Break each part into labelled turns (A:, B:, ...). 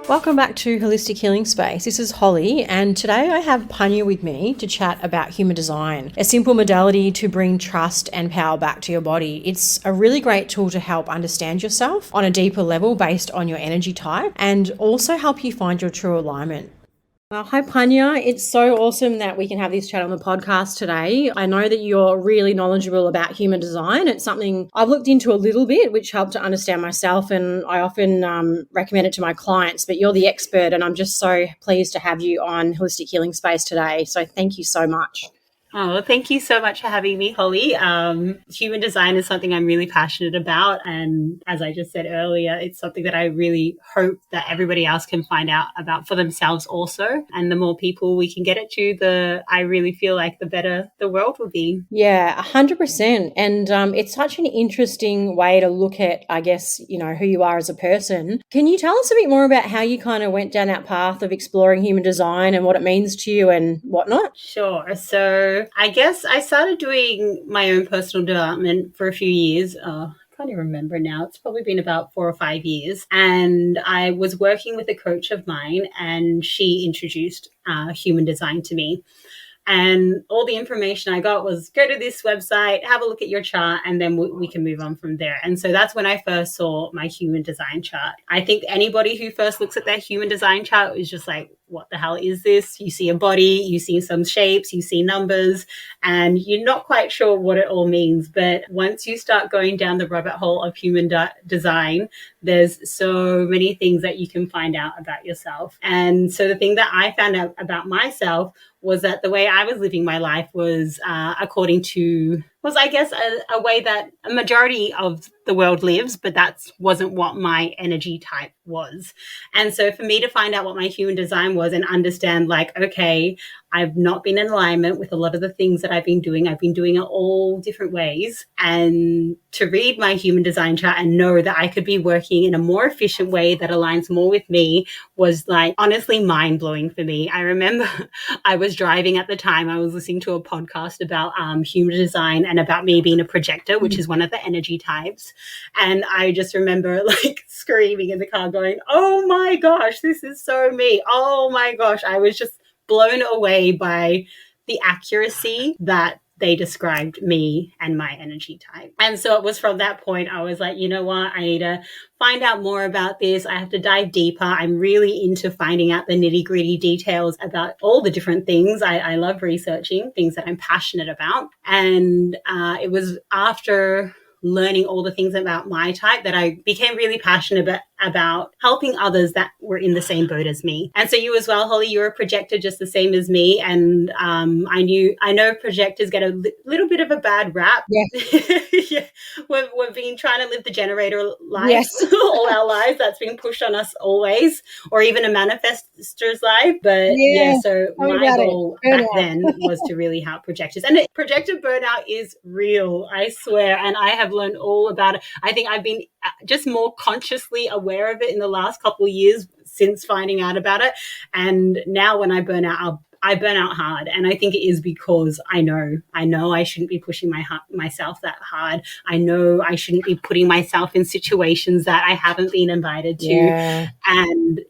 A: Welcome back to Holistic Healing Space. This is Holly, and today I have Pania with me to chat about human design, a simple modality to bring trust and power back to your body. It's a really great tool to help understand yourself on a deeper level based on your energy type and also help you find your true alignment. Well, hi, Pania. It's so awesome that we can have this chat on the podcast today. I know that you're really knowledgeable about human design. It's something I've looked into a little bit, which helped to understand myself, and I often recommend it to my clients, but you're the expert, and I'm just so pleased to have you on Holistic Healing Space today. So thank you so much.
B: Oh, thank you so much for having me, Holly. Human design is something I'm really passionate about. And as I just said earlier, it's something that I really hope that everybody else can find out about for themselves also. And the more people we can get it to, I really feel like the better the world will be.
A: Yeah, 100%. And it's such an interesting way to look at, I guess, who you are as a person. Can you tell us a bit more about how you kind of went down that path of exploring human design and what it means to you and whatnot?
B: Sure. So I guess I started doing my own personal development for a few years. I can't even remember now. It's probably been about 4 or 5 years. And I was working with a coach of mine, and she introduced human design to me. And all the information I got was go to this website, have a look at your chart, and then we can move on from there. And so that's when I first saw my human design chart. I think anybody who first looks at their human design chart is just like, what the hell is this? You see a body, you see some shapes, you see numbers, and you're not quite sure what it all means. But once you start going down the rabbit hole of human design, there's so many things that you can find out about yourself. And so the thing that I found out about myself was that the way I was living my life was I guess, a way that a majority of the world lives, but that wasn't what my energy type was. And so for me to find out what my human design was and understand, like, okay, I've not been in alignment with a lot of the things that I've been doing. I've been doing it all different ways. And to read my human design chart and know that I could be working in a more efficient way that aligns more with me was, like, honestly mind-blowing for me. I remember I was driving at the time. I was listening to a podcast about human design and about me being a projector, which is one of the energy types. And I just remember, like, screaming in the car going, oh my gosh, this is so me. Oh my gosh. I was just blown away by the accuracy that they described me and my energy type. And so it was from that point I was like, you know what, I need to find out more about this. I have to dive deeper. I'm really into finding out the nitty-gritty details about all the different things. I love researching things that I'm passionate about. And it was after learning all the things about my type that I became really passionate about helping others that were in the same boat as me. And so you as well, Holly, you're a projector just the same as me. And I know projectors get a little bit of a bad rap.
A: Yeah.
B: Yeah. We've been trying to live the generator life all our lives. That's been pushed on us always, or even a manifestor's life. But so my goal back then was to really help projectors. And projector burnout is real, I swear. And I have learned all about it. I think I've been just more consciously aware of it in the last couple of years since finding out about it. And now when I burn out, I burn out hard. And I think it is because I know I shouldn't be pushing myself that hard. I know I shouldn't be putting myself in situations that I haven't been invited to.
A: Yeah.
B: And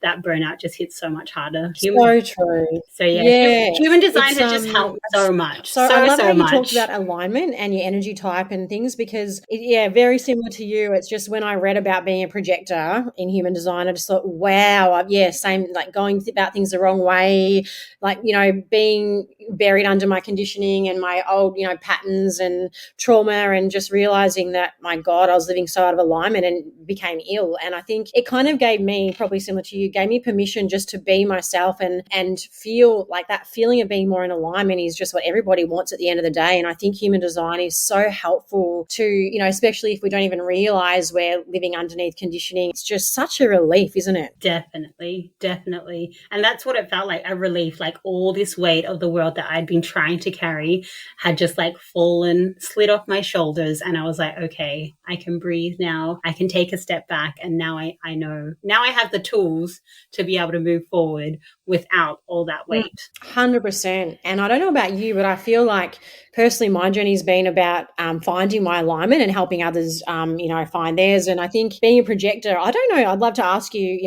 B: that burnout just hits so much harder.
A: So true.
B: So human design has just helped so much.
A: So I love how you talked about alignment and your energy type and things, because very similar to you. It's just when I read about being a projector in human design, I just thought, wow, same, like going about things the wrong way, like, being buried under my conditioning and my old, patterns and trauma, and just realizing that, my God, I was living so out of alignment and became ill. And I think it kind of gave me, probably similar to you, gave me permission just to be myself and feel like that feeling of being more in alignment is just what everybody wants at the end of the day. And I think human design is so helpful to, especially if we don't even realize we're living underneath conditioning. It's just such a relief, isn't it?
B: Definitely. And that's what it felt like, a relief. relief. Like all this weight of the world that I'd been trying to carry had just like fallen, slid off my shoulders. And I was like, okay, I can breathe now. I can take a step back. And now I know, now I have the tools to be able to move forward without all that weight.
A: 100%. And I don't know about you, but I feel like personally my journey's been about finding my alignment and helping others, find theirs. And I think being a projector, I don't know, I'd love to ask you,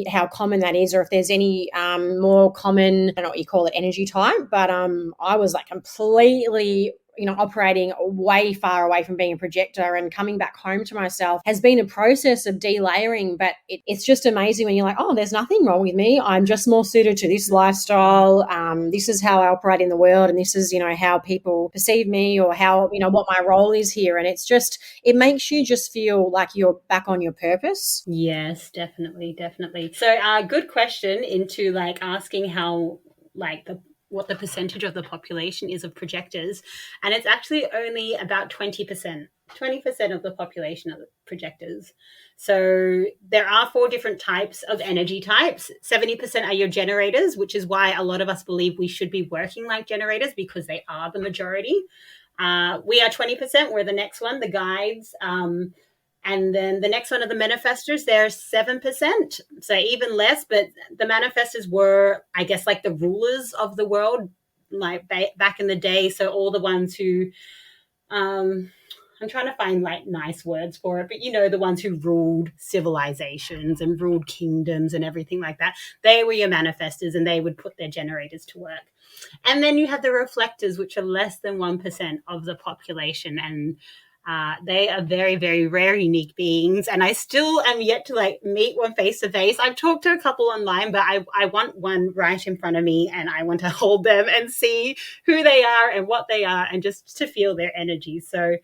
A: how common that is, or if there's any more common, I don't know what you call it, energy type, but I was like completely operating way far away from being a projector, and coming back home to myself has been a process of delayering. But it's just amazing when you're like, oh, there's nothing wrong with me. I'm just more suited to this lifestyle. This is how I operate in the world. And this is, how people perceive me, or how, what my role is here. And it makes you just feel like you're back on your purpose.
B: Yes, definitely. So good question into like asking how like what the percentage of the population is of projectors. And it's actually only about 20%. 20% of the population are projectors. So there are 4 different types of energy types. 70% are your generators, which is why a lot of us believe we should be working like generators, because they are the majority. We are 20%. We're the next one, the guides. And then the next one are the manifestors. They're 7%, so even less. But the manifestors were, I guess, like the rulers of the world, like back in the day. So all the ones who, I'm trying to find like nice words for it, but the ones who ruled civilizations and ruled kingdoms and everything like that, they were your manifestors, and they would put their generators to work. And then you have the reflectors, which are less than 1% of the population, and they are very, very rare, unique beings. And I still am yet to like meet one face to face. I've talked to a couple online, but I want one right in front of me, and I want to hold them and see who they are and what they are, and just to feel their energy. So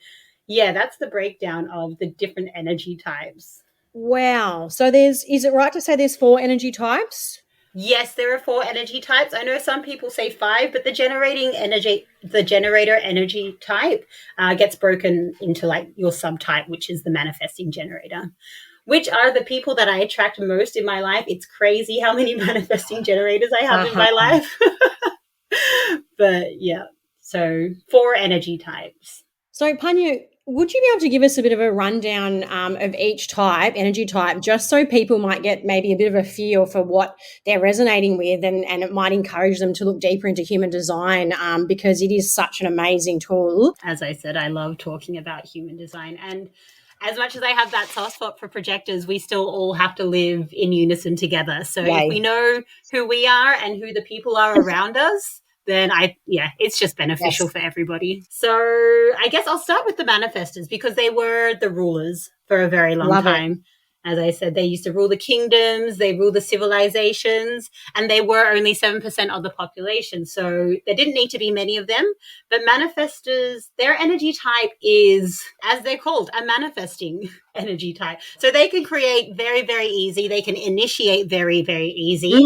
B: yeah, that's the breakdown of the different energy types.
A: Wow. So is it right to say there's 4 energy types?
B: Yes, there are 4 energy types. I know some people say 5, but the generator energy type gets broken into like your subtype, which is the manifesting generator, which are the people that I attract most in my life. It's crazy how many manifesting generators I have in my life. But yeah, so 4 energy types.
A: So Pania, would you be able to give us a bit of a rundown of each energy type, just so people might get maybe a bit of a feel for what they're resonating with, and it might encourage them to look deeper into human design, because it is such an amazing tool.
B: As I said, I love talking about human design. And as much as I have that soft spot for projectors, we still all have to live in unison together. So if we know who we are and who the people are around us, then it's just beneficial for everybody. So I guess I'll start with the manifestors, because they were the rulers for a very long time. As I said, they used to rule the kingdoms, they ruled the civilizations, and they were only 7% of the population. So there didn't need to be many of them. But manifestors, their energy type is, as they're called, a manifesting energy type. So they can create very, very easy. They can initiate very, very easy.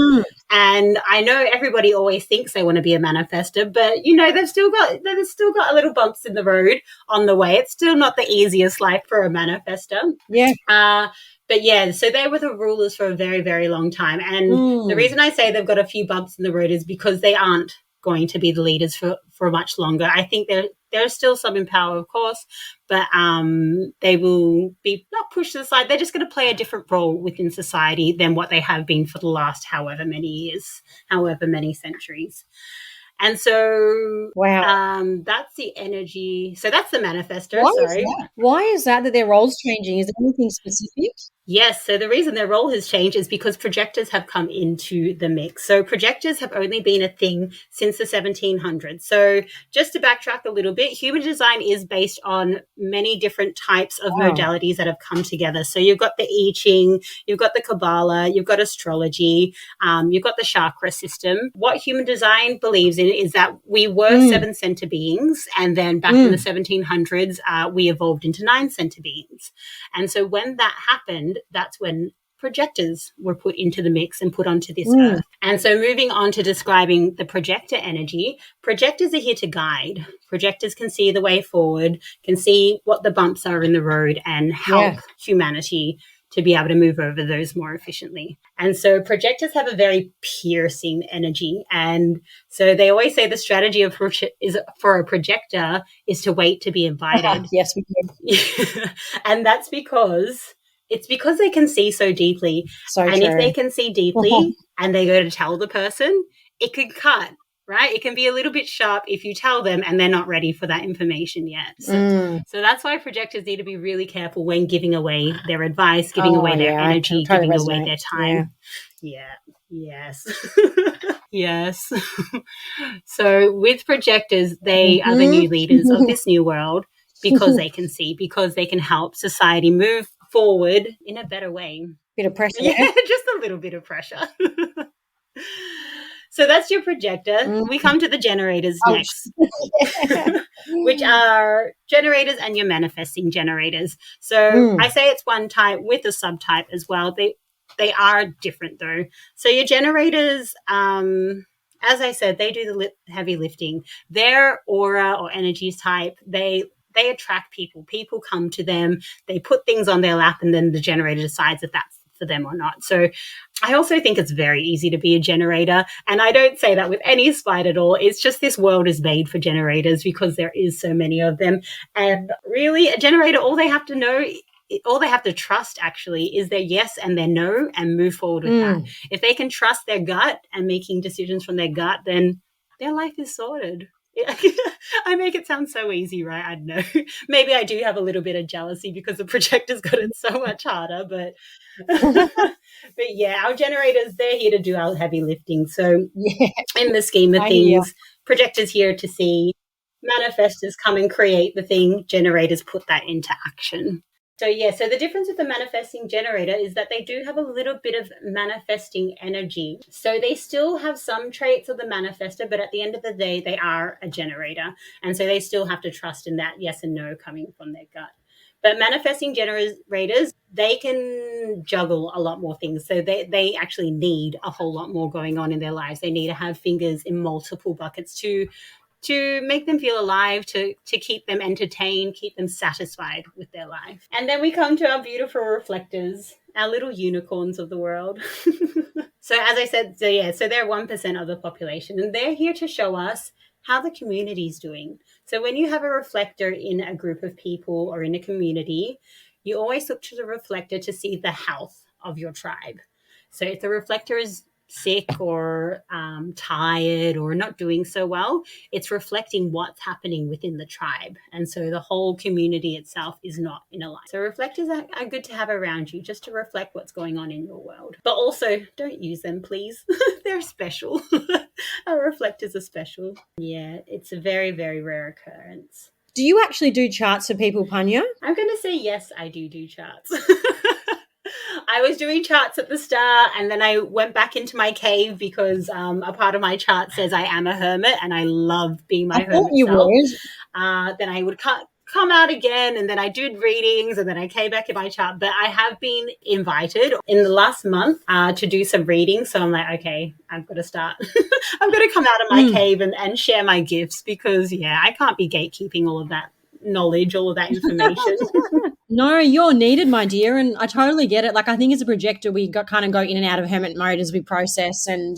B: And I know everybody always thinks they want to be a manifestor, but they've still got a little bumps in the road on the way. It's still not the easiest life for a manifestor.
A: Yeah.
B: But yeah, so they were the rulers for a very, very long time. And the reason I say they've got a few bumps in the road is because they aren't going to be the leaders for much longer. I think there's still some in power, of course, but they will be not pushed to the side. They're just going to play a different role within society than what they have been for the last however many years, however many centuries. And so that's the energy. So that's the manifestor.
A: Why is that their role's changing? Is there anything specific?
B: Yes. So the reason their role has changed is because projectors have come into the mix. So projectors have only been a thing since the 1700s. So just to backtrack a little bit, human design is based on many different types of modalities that have come together. So you've got the I Ching, you've got the Kabbalah, you've got astrology, you've got the chakra system. What human design believes in is that we were 7 center beings, and then back in the 1700s, we evolved into 9 center beings. And so when that happened, that's when projectors were put into the mix and put onto this earth. And so moving on to describing the projector energy, projectors are here to guide. Projectors can see the way forward, can see what the bumps are in the road, and help humanity to be able to move over those more efficiently. And so projectors have a very piercing energy. And so they always say the strategy for a projector is to wait to be invited.
A: Yes, we do.
B: And that's because they can see so deeply.
A: So
B: and
A: true.
B: If they can see deeply and they go to tell the person, it could cut. Right? It can be a little bit sharp if you tell them and they're not ready for that information yet. So that's why projectors need to be really careful when giving away their advice, giving away their energy, giving away their time. Yeah. Yes. Yes. So with projectors, they are the new leaders of this new world because they can see, because they can help society move forward in a better way.
A: Bit of pressure.
B: Yeah, just a little bit of pressure. So that's your projector. We come to the generators next, which are generators and your manifesting generators. So I say it's one type with a subtype as well. They are different though. So your generators, as I said, they do the heavy lifting. Their aura or energy type, they attract people. People come to them. They put things on their lap, and then the generator decides if that's for them or not. So I also think it's very easy to be a generator. And I don't say that with any spite at all. It's just this world is made for generators because there is so many of them. And really, a generator, all they have to trust actually is their yes and their no and move forward with that. If they can trust their gut and making decisions from their gut, then their life is sorted. I make it sound so easy, right? I don't know. Maybe I do have a little bit of jealousy because the projectors got it so much harder, but yeah, our generators, they're here to do our heavy lifting. So in the scheme of things, projectors here to see, manifestors come and create the thing, generators put that into action. So the difference with the manifesting generator is that they do have a little bit of manifesting energy. So they still have some traits of the manifestor, but at the end of the day, they are a generator. And so they still have to trust in that yes and no coming from their gut. But manifesting generators, they can juggle a lot more things. So they actually need a whole lot more going on in their lives. They need to have fingers in multiple buckets to make them feel alive, to keep them entertained, keep them satisfied with their life. And then we come to our beautiful reflectors, our little unicorns of the world. So as I said, so they're 1% of the population, and they're here to show us how the community is doing. So when you have a reflector in a group of people or in a community, you always look to the reflector to see the health of your tribe. So if the reflector is sick or tired or not doing so well, it's reflecting what's happening within the tribe. And so the whole community itself is not in alignment. So reflectors are good to have around you just to reflect what's going on in your world. But also, don't use them, please. They're special. Our reflectors are special. Yeah, it's a very, very rare occurrence.
A: Do you actually do charts for people, Pania?
B: I'm going to say yes, I do charts. I was doing charts at the start, and then I went back into my cave because a part of my chart says I am a hermit and I love being my hermit self. Then I would come out again, and then I did readings, and then I came back in my chart. But I have been invited in the last month to do some readings. So I'm like, okay, I've got to start. I'm going to come out of my cave and share my gifts because, I can't be gatekeeping all of that knowledge, all of that information.
A: No, you're needed, my dear, and I totally get it. Like, I think as a projector, we kind of go in and out of hermit mode as we process and,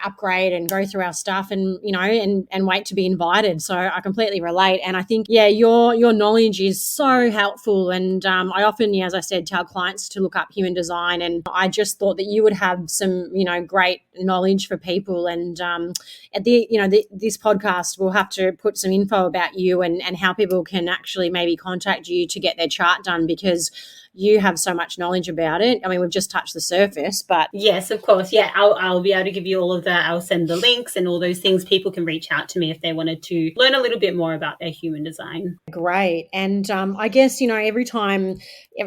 A: upgrade and go through our stuff and, and wait to be invited. So I completely relate. And I think, your knowledge is so helpful. And I often, as I said, tell clients to look up human design. And I just thought that you would have some, great knowledge for people. And at this podcast, we'll have to put some info about you and how people can actually maybe contact you to get their chart done, because you have so much knowledge about it. I mean, we've just touched the surface, but
B: yes, of course. Yeah, I'll be able to give you all of that. I'll send the links and all those things. People can reach out to me if they wanted to learn a little bit more about their human design.
A: Great. And I guess, every time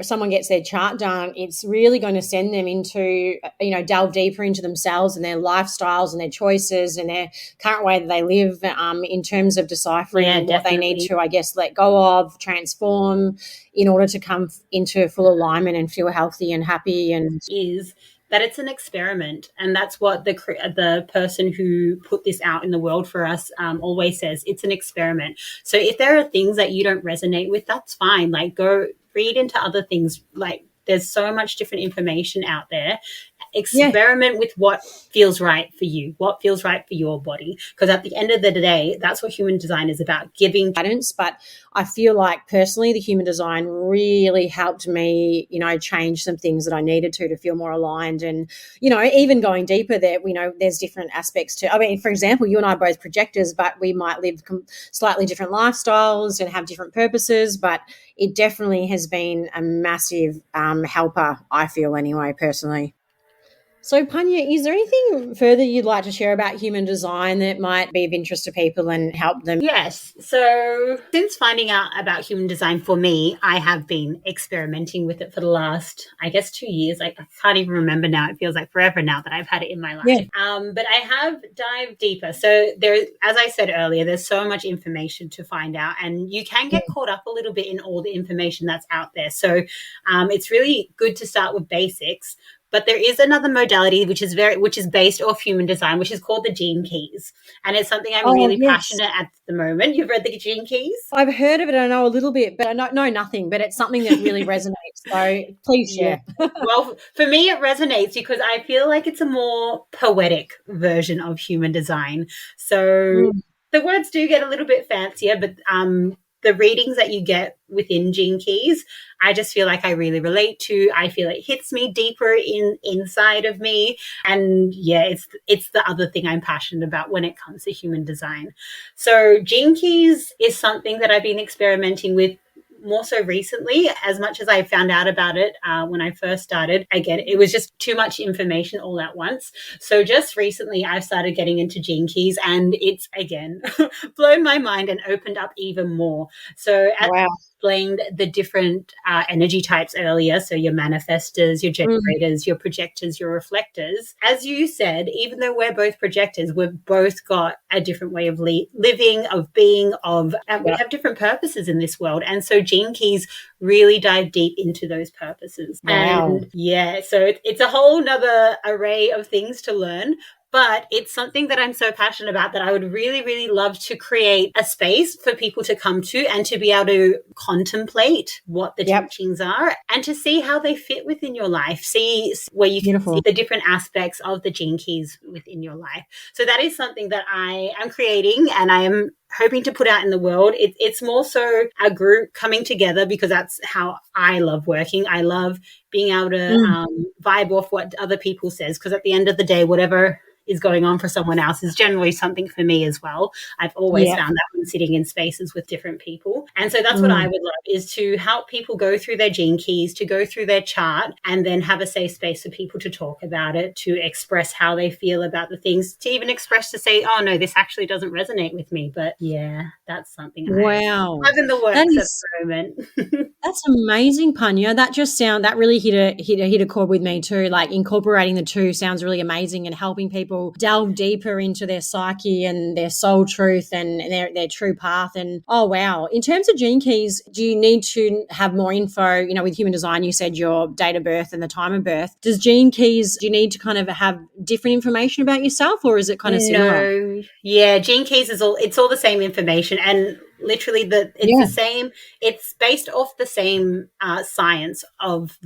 A: someone gets their chart done, it's really going to send them into, delve deeper into themselves and their lifestyles and their choices and their current way that they live in terms of deciphering what they need to, I guess, let go of, transform in order to come into full alignment and feel healthy and happy. And
B: is that it's an experiment, and that's what the person who put this out in the world for us always says. It's an experiment. So if there are things that you don't resonate with, that's fine. Like, go read into other things. Like, there's so much different information out there.
A: Yeah.
B: Experiment with what feels right for you, what feels right for your body. Because at the end of the day, that's what human design is about, giving
A: guidance. But I feel like personally the human design really helped me, change some things that I needed to feel more aligned. And, even going deeper there, there's different aspects to, I mean, for example, you and I are both projectors, but we might live slightly different lifestyles and have different purposes. But it definitely has been a massive helper, I feel anyway, personally. So, Panya, is there anything further you'd like to share about human design that might be of interest to people and help them?
B: Yes. So since finding out about human design for me, I have been experimenting with it for the last, I guess, 2 years. I can't even remember now. It feels like forever now that I've had it in my life.
A: Yeah.
B: But I have dived deeper. So there, as I said earlier, there's so much information to find out, and you can get caught up a little bit in all the information that's out there. So it's really good to start with basics. But there is another modality which is based off human design, which is called the gene keys. And it's something I'm really passionate at the moment. You've read the gene keys?
A: I've heard of it. I know a little bit, but I know nothing. But it's something that really resonates. So please share.
B: Well, for me, it resonates because I feel like it's a more poetic version of human design. So the words do get a little bit fancier, but the readings that you get within gene keys, I just feel like I really relate to. I feel it hits me deeper inside of me. And yeah, it's the other thing I'm passionate about when it comes to human design. So gene keys is something that I've been experimenting with more so recently. As much as I found out about it when I first started, again, it was just too much information all at once. So just recently I've started getting into gene keys, and it's again blown my mind and opened up even more. So explained the different energy types earlier. So your manifestors, your generators, your projectors, your reflectors. As you said, even though we're both projectors, we've both got a different way of living, of being, we have different purposes in this world. And so gene keys really dive deep into those purposes.
A: Wow.
B: And yeah, so it's a whole nother array of things to learn. But it's something that I'm so passionate about that I would really, really love to create a space for people to come to and to be able to contemplate what the teachings are and to see how they fit within your life, see where you can see the different aspects of the gene keys within your life. So that is something that I am creating and I am hoping to put out in the world. It's more so a group coming together because that's how I love working. I love being able to vibe off what other people says, because at the end of the day, whatever is going on for someone else is generally something for me as well. I've always found that when sitting in spaces with different people. And so that's what I would love, is to help people go through their gene keys, to go through their chart, and then have a safe space for people to talk about it, to express how they feel about the things, to even express to say, oh no, this actually doesn't resonate with me. But yeah, that's something I have in the works at the moment.
A: That's amazing, Panya. That really hit a chord with me too. Like incorporating the two sounds really amazing, and helping people delve deeper into their psyche and their soul truth and their true path. And oh wow. In terms of gene keys, do you need to have more info? With human design, you said your date of birth and the time of birth. Does gene keys, do you need to kind of have different information about yourself, or is it kind of similar?
B: No. Yeah, gene keys it's all the same information, and literally the same. It's based off the same science of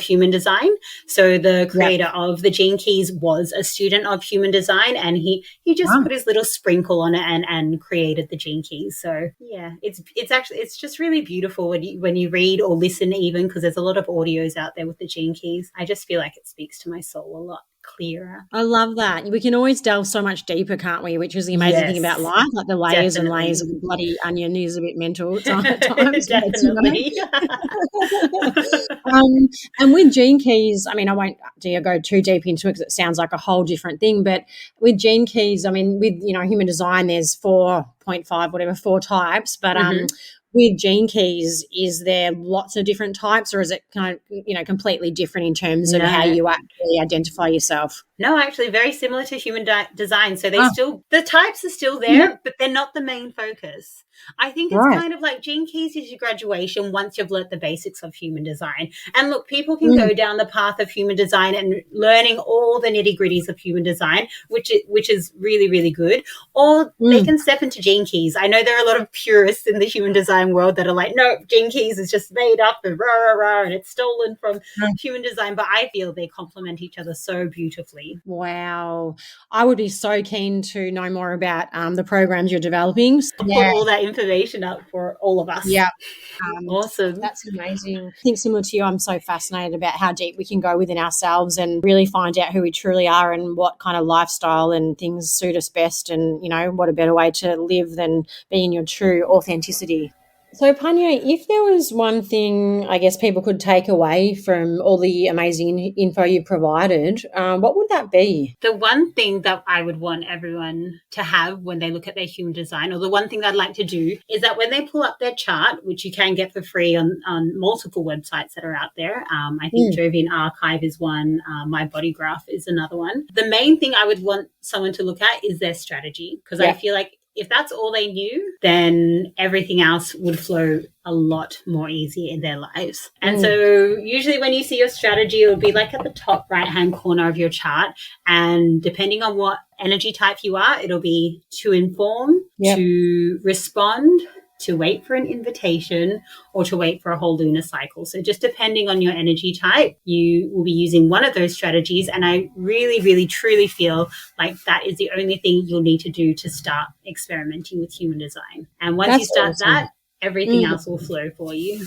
B: human design. So the creator of the gene keys was a student of human design, and he just put his little sprinkle on it and created the gene keys. So yeah, it's just really beautiful when you read or listen, even because there's a lot of audios out there with the gene keys. I just feel like it speaks to my soul a lot clearer.
A: I love that. We can always delve so much deeper, can't we? Which is the amazing thing about life. Like the layers and layers of the bloody onion is a bit mental at times.
B: Definitely.
A: And with gene keys, I mean, I won't go too deep into it because it sounds like a whole different thing. But with gene keys, I mean, with human design, there's 4.5, four types. But with gene keys, is there lots of different types, or is it kind of completely different in terms of how you actually identify yourself?
B: No, actually, very similar to human design. So
A: Ah,
B: the types are still
A: yeah,
B: there, but they're not the main focus. I think it's
A: right.
B: kind of like Gene Keys is your graduation once you've learnt the basics of human design. And look, people can
A: Mm,
B: go down the path of human design and learning all the nitty gritties of human design, which is really, really good. Or they
A: mm.
B: can step into Gene Keys. I know there are a lot of purists in the human design world that are like, no, Gene Keys is just made up and rah, rah, rah, and it's stolen from human design. But I feel they complement each other so beautifully.
A: Wow. I would be so keen to know more about the programs you're developing.
B: I'll put
A: Yeah,
B: all that information up for all of us.
A: yeah.
B: Awesome.
A: That's amazing. I think similar to you, I'm so fascinated about how deep we can go within ourselves and really find out who we truly are and what kind of lifestyle and things suit us best. And, what a better way to live than being your true authenticity. So, Panya, if there was one thing I guess people could take away from all the amazing info you provided, what would that be?
B: The one thing that I would want everyone to have when they look at their human design, or the one thing I'd like to do, is that when they pull up their chart, which you can get for free on multiple websites that are out there, I think
A: Mm,
B: Jovian Archive is one, My Body Graph is another one. The main thing I would want someone to look at is their strategy, because I
A: yeah.
B: feel like if that's all they knew, then everything else would flow a lot more easy in their lives. And
A: Mm,
B: so usually when you see your strategy, it will be like at the top right hand corner of your chart. And depending on what energy type you are, it'll be to inform,
A: yeah.
B: to respond, to wait for an invitation, or to wait for a whole lunar cycle. So just depending on your energy type, you will be using one of those strategies. And I really, really, truly feel like that is the only thing you'll need to do to start experimenting with human design. And once you
A: That's
B: start
A: awesome.
B: that, everything
A: Mm.
B: else will flow for you.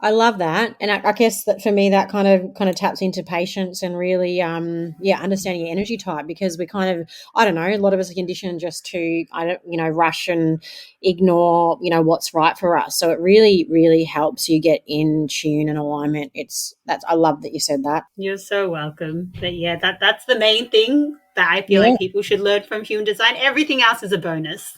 A: I love that, and I guess that for me, that kind of taps into patience and really, understanding your energy type because we kind of, I don't know, a lot of us are conditioned just to, I don't, rush and ignore, what's right for us. So it really, really helps you get in tune and alignment. I love that you said that.
B: You're so welcome. But yeah, that's the main thing that I feel
A: Yeah.
B: like people should learn from human design. Everything else is a bonus.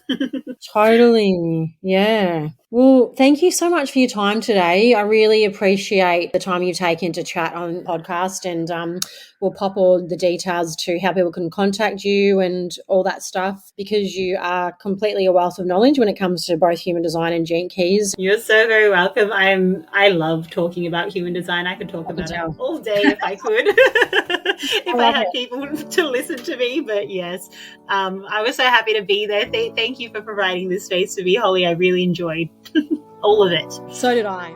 A: Totally. Yeah. Well, thank you so much for your time today. I really appreciate the time you've taken to chat on podcast and we'll pop all the details to how people can contact you and all that stuff because you are completely a wealth of knowledge when it comes to both human design and gene keys.
B: You're so very welcome. I love talking about human design. I could talk
A: I can
B: about it
A: tell.
B: all day if I could.
A: I
B: If I
A: love
B: had
A: it.
B: people to listen to me. But yes, I was so happy to be there. Thank you for providing this space for me, Holly. I really enjoyed all of it.
A: So did I.